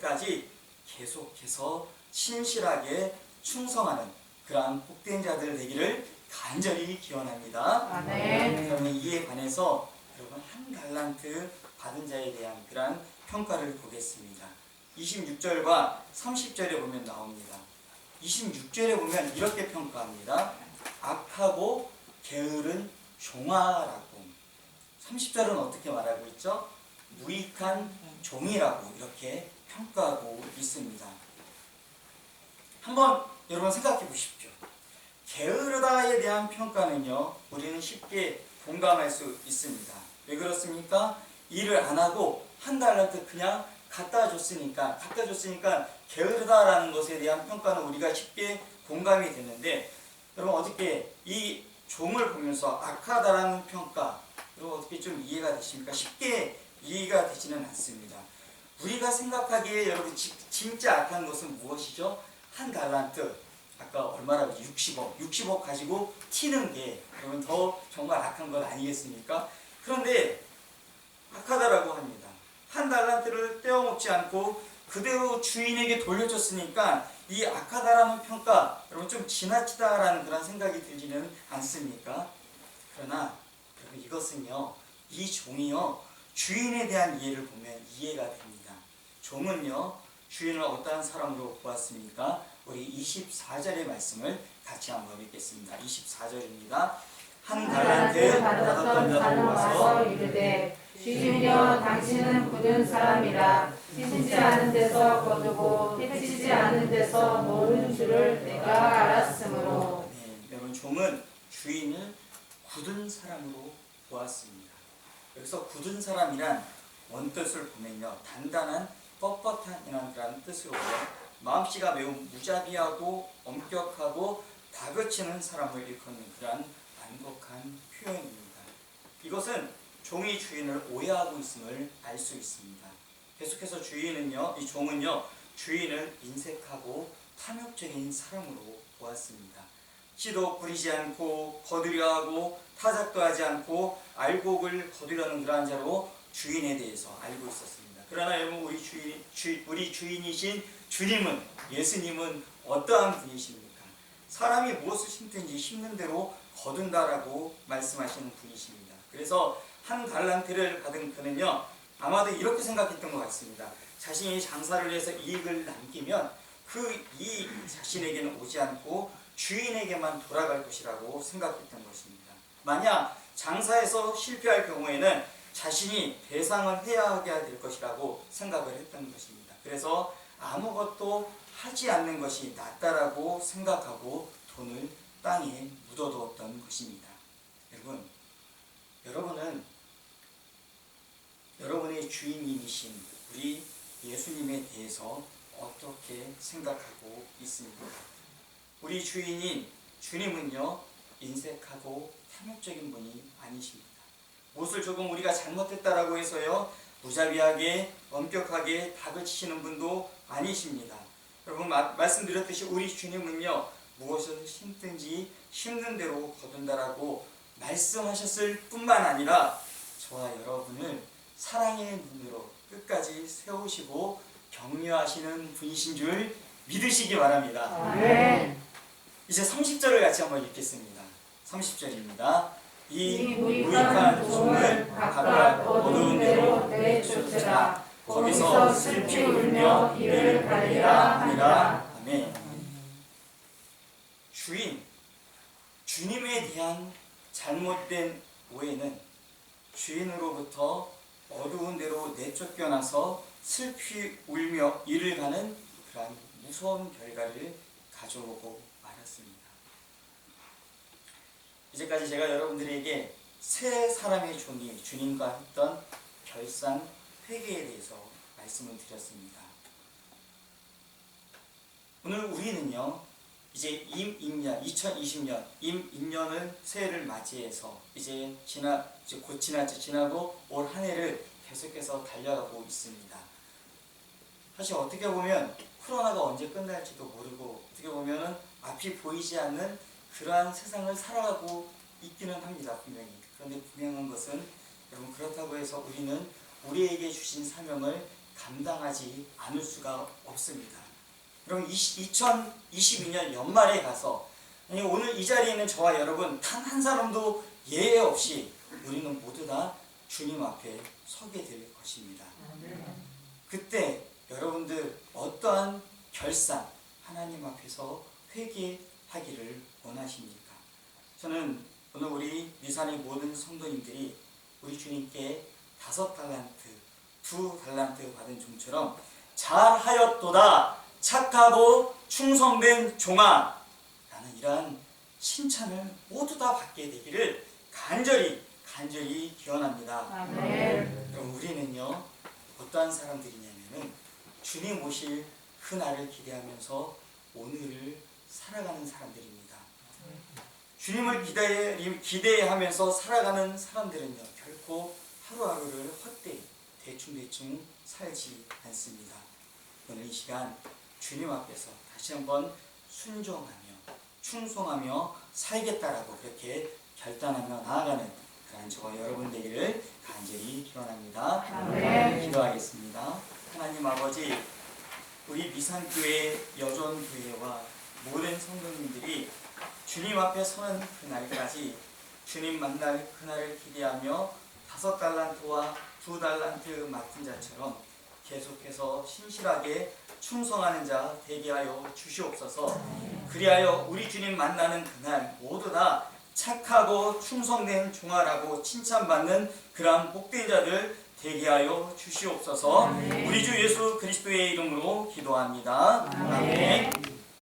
까지 계속해서 신실하게 충성하는 그러한 복된 자들 되기를 간절히 기원합니다. 아멘. 그러면 이에 관해서 여러분 한 달란트 받은 자에 대한 그러한 평가를 보겠습니다. 26절과 30절에 보면 나옵니다. 26절에 보면 이렇게 평가합니다. 악하고 게으른 종아라고. 30절은 어떻게 말하고 있죠? 무익한 종이라고 이렇게 평가하고 있습니다. 한번 여러분 생각해 보십시오. 게으르다에 대한 평가는요, 우리는 쉽게 공감할 수 있습니다. 왜 그렇습니까? 일을 안 하고 한 달란트 그냥 갖다 줬으니까 게으르다라는 것에 대한 평가는 우리가 쉽게 공감이 되는데, 여러분 어떻게 이 종을 보면서 악하다라는 평가, 여러분 어떻게 좀 이해가 되십니까? 쉽게 이해가 되지는 않습니다. 우리가 생각하기에 여러분 진짜 악한 것은 무엇이죠? 한 달란트, 아까 얼마라고 60억 가지고 튀는 게 여러분 더 정말 악한 것 아니겠습니까? 그런데 악하다라고 합니다. 한 달란트를 떼어먹지 않고 그대로 주인에게 돌려줬으니까 이 악하다라는 평가, 여러분 좀 지나치다라는 그런 생각이 들지는 않습니까? 그러나 여러분 이것은요, 이 종이요, 주인에 대한 이해를 보면 이해가 됩니다. 종은요, 주인을 어떠한 사람으로 보았습니까? 우리 24절의 말씀을 같이 한번 읽겠습니다. 24절입니다. 한 달란트 받았던 자도 와서 이르되 주인이여 당신은 굳은 사람이라 씻지 않은 데서 거두고 해치지 않은 데서 모르는 줄을 내가 알았으므로. 여러분 종은 주인을 굳은 사람으로 보았습니다. 여기서 굳은 사람이란 원뜻을 보면요, 단단한 뻣뻣한 그런 뜻으로요, 마음씨가 매우 무자비하고 엄격하고 다그치는 사람을 일컫는 그러한 완곡한 표현입니다. 이것은 종이 주인을 오해하고 있음을 알 수 있습니다. 계속해서 이 종은요, 주인을 인색하고 탐욕적인 사람으로 보았습니다. 씨도 뿌리지 않고 거두려 하고 타작도 하지 않고 알곡을 거두려는 그러한 자로 주인에 대해서 알고 있었습니다. 그러나 여러분 우리 주인이신 주님은, 예수님은 어떠한 분이십니까? 사람이 무엇을 심든지 심는 대로 거둔다라고 말씀하시는 분이십니다. 그래서 한 달란트를 받은 그는요, 아마도 이렇게 생각했던 것 같습니다. 자신이 장사를 해서 이익을 남기면 그 이익이 자신에게는 오지 않고 주인에게만 돌아갈 것이라고 생각했던 것입니다. 만약 장사에서 실패할 경우에는 자신이 배상을 해야 하게 될 것이라고 생각을 했던 것입니다. 그래서 아무것도 하지 않는 것이 낫다라고 생각하고 돈을 땅에 묻어두었던 것입니다. 여러분은 여러분의 주인님이신 우리 예수님에 대해서 어떻게 생각하고 있습니까? 우리 주인인 주님은요, 인색하고 탐욕적인 분이 아니십니다. 무엇을 조금 우리가 잘못했다라고 해서요, 무자비하게 엄격하게 다그치시는 분도 아니십니다. 여러분 말씀드렸듯이 우리 주님은요, 무엇을 심든지 심는 대로 거둔다라고 말씀하셨을 뿐만 아니라 저와 여러분을 사랑의 눈으로 끝까지 세우시고 격려하시는 분이신 줄 믿으시기 바랍니다. 아멘. 이제 30절을 같이 한번 읽겠습니다. 30절입니다. 이 무익한 종을 각각 어두운 데로 내쫓으라. 거기서 슬피 울며 이를 갈리라 하니라. 아멘. 주님에 대한 잘못된 오해는 주인으로부터 어두운 데로 내쫓겨나서 슬피 울며 이를 가는 그러한 무서운 결과를 가져오고 말았습니다. 이제까지 제가 여러분들에게 세 사람의 종이 주님과 했던 결산 회개에 대해서 말씀을 드렸습니다. 오늘 우리는요, 이제 임인년 2020년 임인년을 새해를 맞이해서 이제 곧 지나고 올 한 해를 계속해서 달려가고 있습니다. 사실 어떻게 보면 코로나가 언제 끝날지도 모르고 어떻게 보면은 앞이 보이지 않는 그러한 세상을 살아가고 있기는 합니다. 분명히. 그런데 분명한 것은 여러분, 그렇다고 해서 우리는 우리에게 주신 사명을 감당하지 않을 수가 없습니다. 그럼 2022년 연말에 가서 오늘 이 자리에 있는 저와 여러분 단 한 사람도 예외 없이 우리는 모두 다 주님 앞에 서게 될 것입니다. 그때 여러분들 어떠한 결산 하나님 앞에서 회개하기를 원하십니까? 저는 오늘 우리 미산의 모든 성도님들이 우리 주님께 5달란트, 2달란트 받은 종처럼 잘하였도다 착하고 충성된 종아 라는 이러한 칭찬을 모두 다 받게 되기를 간절히 기원합니다. 아멘. 그럼 우리는요 어떠한 사람들이냐면은 주님 오실 그날을 기대하면서 오늘을 살아가는 사람들입니다. 주님을 기대하면서 살아가는 사람들은요 결코 하루하루를 헛되이 대충 살지 않습니다. 오늘 이 시간 주님 앞에서 다시 한번 순종하며 충성하며 살겠다라고 그렇게 결단하며 나아가는 그런 저와 여러분 되기를 간절히 기원합니다. 아멘. 기도하겠습니다. 하나님 아버지, 우리 미산교회 여전교회와 모든 성도님들이 주님 앞에 서는 그날까지 주님 만날 그날을 기대하며 5달란트와 2달란트 맡은 자처럼 계속해서 신실하게 충성하는 자 되게 하여 주시옵소서. 그리하여 우리 주님 만나는 그날 모두 다 착하고 충성된 종아라고 칭찬받는 그러한 복된 자들 되게 하여 주시옵소서. 우리 주 예수 그리스도의 이름으로 기도합니다. 아멘.